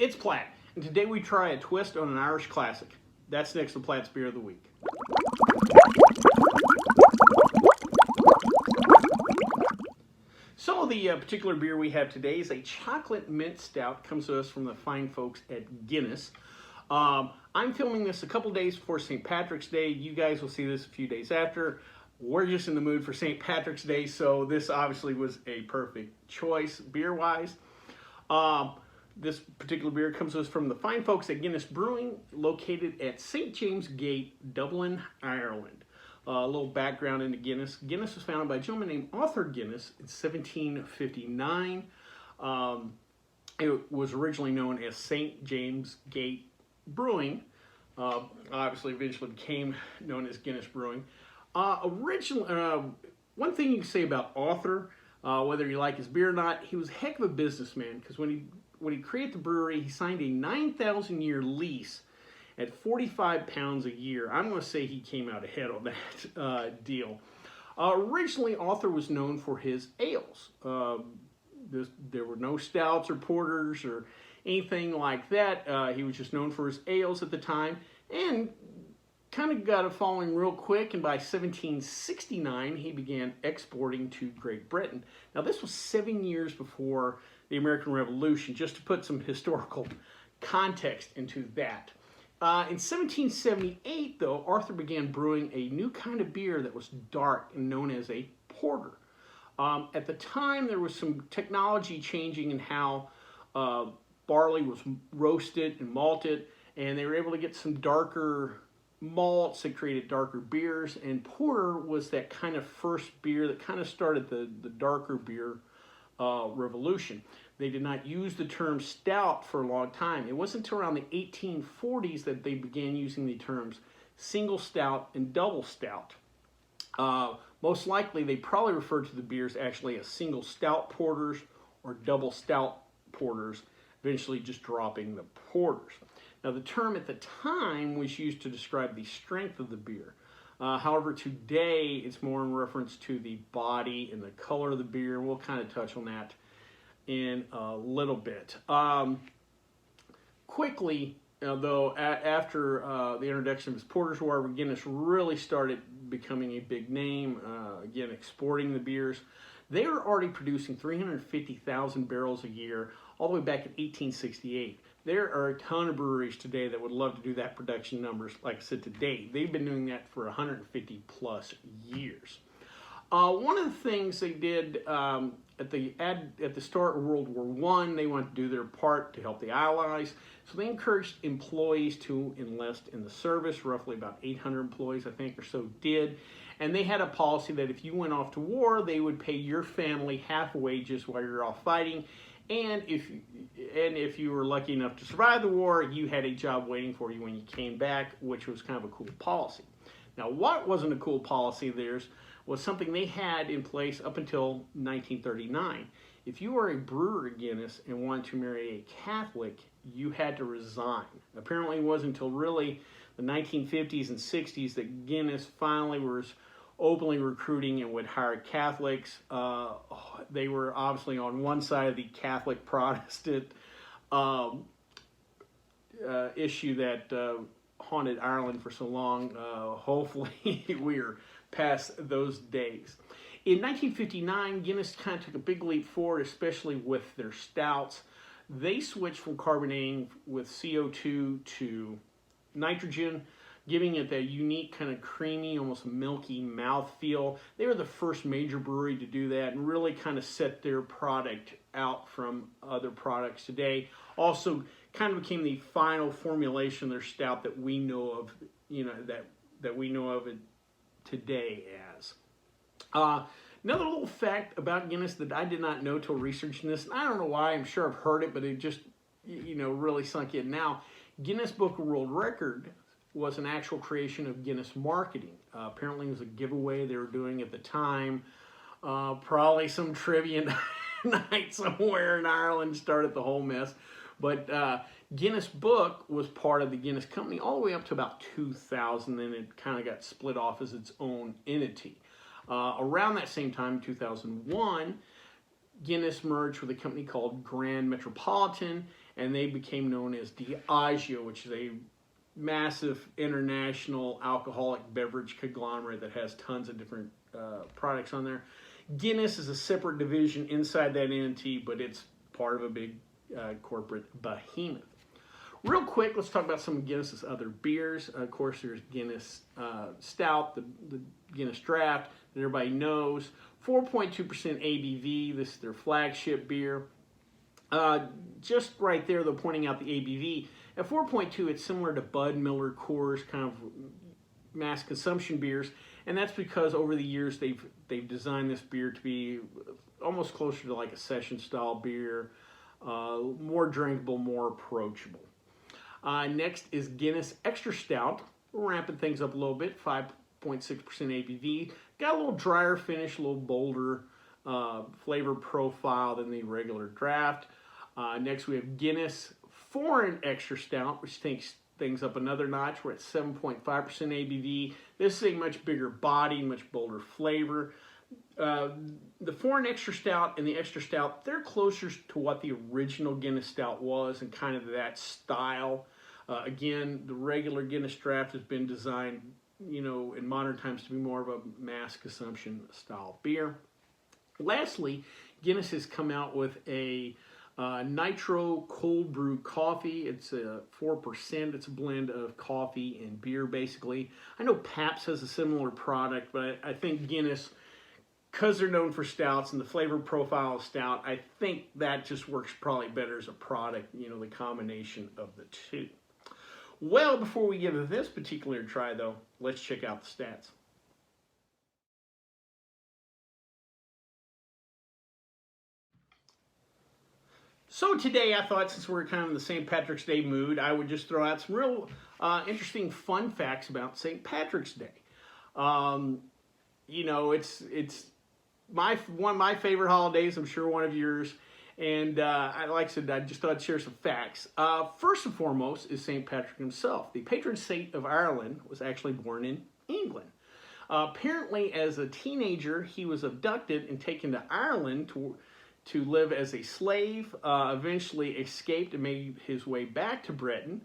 It's Platt, and today we try a twist on an Irish classic. That's next to Platt's Beer of the Week. So the particular beer we have today is a chocolate mint stout. Comes to us from the fine folks at Guinness. I'm filming this a couple days before St. Patrick's Day. You guys will see this a few days after. We're just in the mood for St. Patrick's Day, so this obviously was a perfect choice beer-wise. This particular beer comes to us from the fine folks at Guinness Brewing, located at St. James Gate, Dublin, Ireland. A little background into Guinness. Guinness was founded by a gentleman named Arthur Guinness in 1759. It was originally known as St. James Gate Brewing. Obviously, eventually became known as Guinness Brewing. One thing you can say about Arthur, whether you like his beer or not, he was a heck of a businessman, because when he created the brewery, he signed a 9,000-year lease at 45 pounds a year. I'm going to say he came out ahead on that deal. Originally, Arthur was known for his ales. There were no stouts or porters or anything like that. He was just known for his ales at the time, and kind of got a following real quick, and by 1769 he began exporting to Great Britain. Now this was 7 years before the American Revolution, just to put some historical context into that. In 1778 though, Arthur began brewing a new kind of beer that was dark and known as a porter. At the time there was some technology changing in how barley was roasted and malted, and they were able to get some darker malts that created darker beers, and porter was that kind of first beer that kind of started the darker beer revolution. They did not use the term stout for a long time. It wasn't until around the 1840s that they began using the terms single stout and double stout. Most likely they probably referred to the beers actually as single stout porters or double stout porters, eventually just dropping the porters. Now, the term at the time was used to describe the strength of the beer. However, today it's more in reference to the body and the color of the beer. We'll kind of touch on that in a little bit. Quickly, though, after the introduction of his porters, however, Guinness really started becoming a big name, again, exporting the beers. They were already producing 350,000 barrels a year all the way back in 1868. There are a ton of breweries today that would love to do that production numbers, like I said, today. They've been doing that for 150 plus years. One of the things they did at the start of World War I, they wanted to do their part to help the Allies. So they encouraged employees to enlist in the service. Roughly about 800 employees, I think, or so did. And they had a policy that if you went off to war, they would pay your family half wages while you're off fighting. And if you were lucky enough to survive the war, you had a job waiting for you when you came back, which was kind of a cool policy. Now, what wasn't a cool policy of theirs was something they had in place up until 1939. If you were a brewer at Guinness and wanted to marry a Catholic, you had to resign. Apparently, it wasn't until really the 1950s and 60s that Guinness finally was openly recruiting and would hire Catholics. They were obviously on one side of the Catholic Protestant issue that haunted Ireland for so long. Hopefully we're past those days. In 1959, Guinness kind of took a big leap forward, especially with their stouts. They switched from carbonating with CO2 to nitrogen, giving it that unique kind of creamy, almost milky mouthfeel. They were the first major brewery to do that and really kind of set their product out from other products today. Also kind of became the final formulation of their stout that we know of, that we know of it today as. Another little fact about Guinness that I did not know till researching this, and I don't know why, I'm sure I've heard it, but it just, really sunk in now. Guinness Book of World Record was an actual creation of Guinness marketing. Apparently it was a giveaway they were doing at the time. Probably some trivia night somewhere in Ireland started the whole mess. But Guinness Book was part of the Guinness Company all the way up to about 2000, then it kind of got split off as its own entity. Around that same time, 2001, Guinness merged with a company called Grand Metropolitan, and they became known as Diageo, which is a massive international alcoholic beverage conglomerate that has tons of different products on there. Guinness is a separate division inside that entity, but it's part of a big corporate behemoth. Real quick, let's talk about some of Guinness's other beers. Of course, there's Guinness Stout, the Guinness Draft that everybody knows. 4.2% ABV. This is their flagship beer. Just right there, though, pointing out the ABV. At 4.2, it's similar to Bud, Miller, Coors, kind of mass consumption beers, and that's because over the years they've designed this beer to be almost closer to like a session style beer, more drinkable, more approachable. Next is Guinness Extra Stout. We're ramping things up a little bit, 5.6% ABV. Got a little drier finish, a little bolder flavor profile than the regular draft. Next we have Guinness Foreign Extra Stout, which takes things up another notch. We're at 7.5% ABV. This is a much bigger body, much bolder flavor. The Foreign Extra Stout and the Extra Stout, they're closer to what the original Guinness Stout was and kind of that style. Again, the regular Guinness Draft has been designed, you know, in modern times to be more of a mass consumption style beer. Lastly, Guinness has come out with a nitro cold brew coffee. It's 4%. It's a blend of coffee and beer, basically. I know Pabst has a similar product, but I think Guinness, because they're known for stouts and the flavor profile of stout, I think that just works probably better as a product, you know, the combination of the two. Well, before we give this particular try, though, let's check out the stats. So today I thought, since we're kind of in the St. Patrick's Day mood, I would just throw out some real interesting fun facts about St. Patrick's Day. You know, it's one of my favorite holidays. I'm sure one of yours. And like I said, I just thought I'd share some facts. First and foremost is St. Patrick himself. The patron saint of Ireland was actually born in England. Apparently, as a teenager, he was abducted and taken to Ireland to live as a slave, eventually escaped and made his way back to Britain,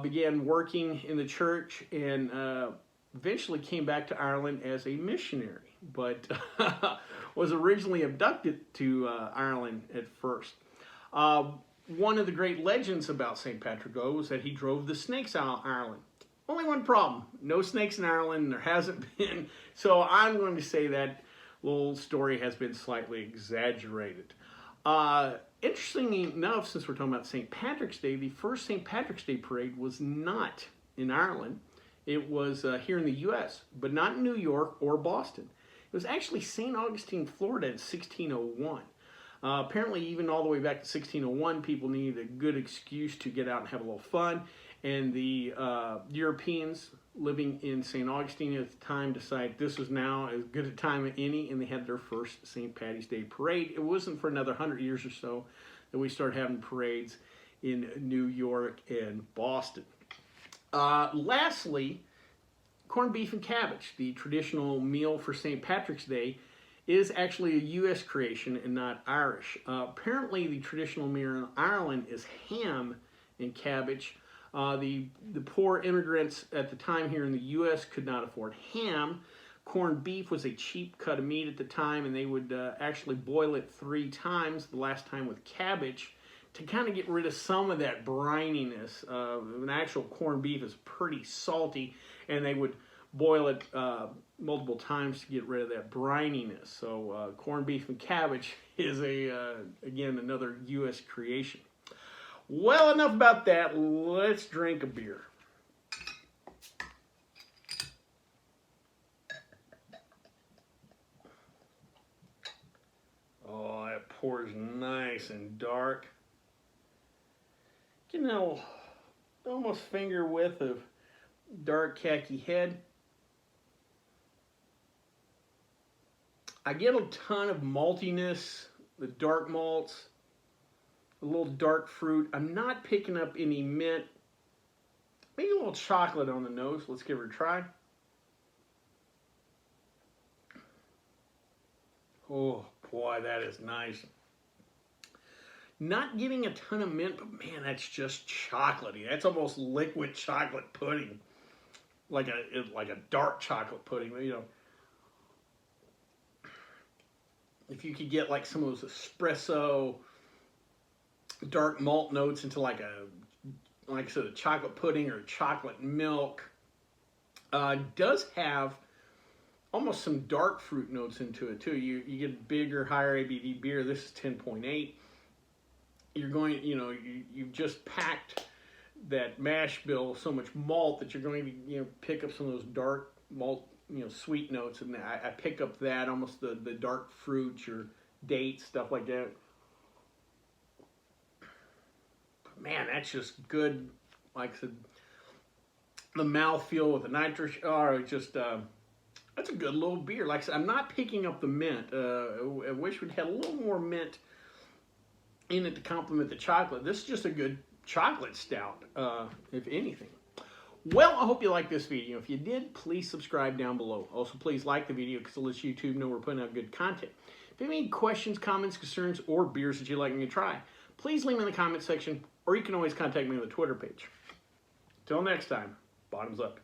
began working in the church, and eventually came back to Ireland as a missionary, but was originally abducted to Ireland at first. One of the great legends about St. Patrick was that he drove the snakes out of Ireland. Only one problem: no snakes in Ireland, and there hasn't been. So I'm going to say that little story has been slightly exaggerated. Interestingly enough, since we're talking about St. Patrick's Day, the first St. Patrick's Day parade was not in Ireland. It was here in the U.S., but not in New York or Boston. It was actually St. Augustine, Florida in 1601. Apparently, even all the way back to 1601, people needed a good excuse to get out and have a little fun. And the Europeans living in St. Augustine at the time decided this was now as good a time as any, and they had their first St. Patty's Day parade. It wasn't for another 100 years or so that we started having parades in New York and Boston. Lastly, corned beef and cabbage, the traditional meal for St. Patrick's Day, is actually a U.S. creation and not Irish. Apparently, the traditional meal in Ireland is ham and cabbage. The poor immigrants at the time here in the U.S. could not afford ham. Corned beef was a cheap cut of meat at the time, and they would actually boil it 3 times, the last time with cabbage, to kind of get rid of some of that brininess. An actual corned beef is pretty salty, and they would boil it multiple times to get rid of that brininess. So corned beef and cabbage is again, another U.S. creation. Well, enough about that. Let's drink a beer. Oh, that pours nice and dark. Getting a little, almost finger width of dark khaki head. I get a ton of maltiness, the dark malts, a little dark fruit. I'm not picking up any mint. Maybe a little chocolate on the nose. Let's give her a try. Oh boy, that is nice. Not getting a ton of mint, but man, that's just chocolatey. That's almost liquid chocolate pudding, like a dark chocolate pudding. You know, if you could get like some of those espresso dark malt notes into like I said, a chocolate pudding or chocolate milk. Does have almost some dark fruit notes into it too. You get bigger, higher ABV beer. This is 10.8. You're going, you know, you've just packed that mash bill so much malt that you're going to, you know, pick up some of those dark malt, you know, sweet notes, and I pick up that almost the dark fruits or dates, stuff like that. But man, that's just good. Like I said, the mouthfeel with the nitrous, just that's a good little beer. Like I said, I'm not picking up the mint. I wish we'd had a little more mint in it to complement the chocolate. This is just a good chocolate stout, if anything. Well, I hope you liked this video. If you did, please subscribe down below. Also, please like the video because it lets YouTube know we're putting out good content. If you have any questions, comments, concerns, or beers that you'd like me to try, please leave them in the comment section, or you can always contact me on the Twitter page. Till next time, bottoms up.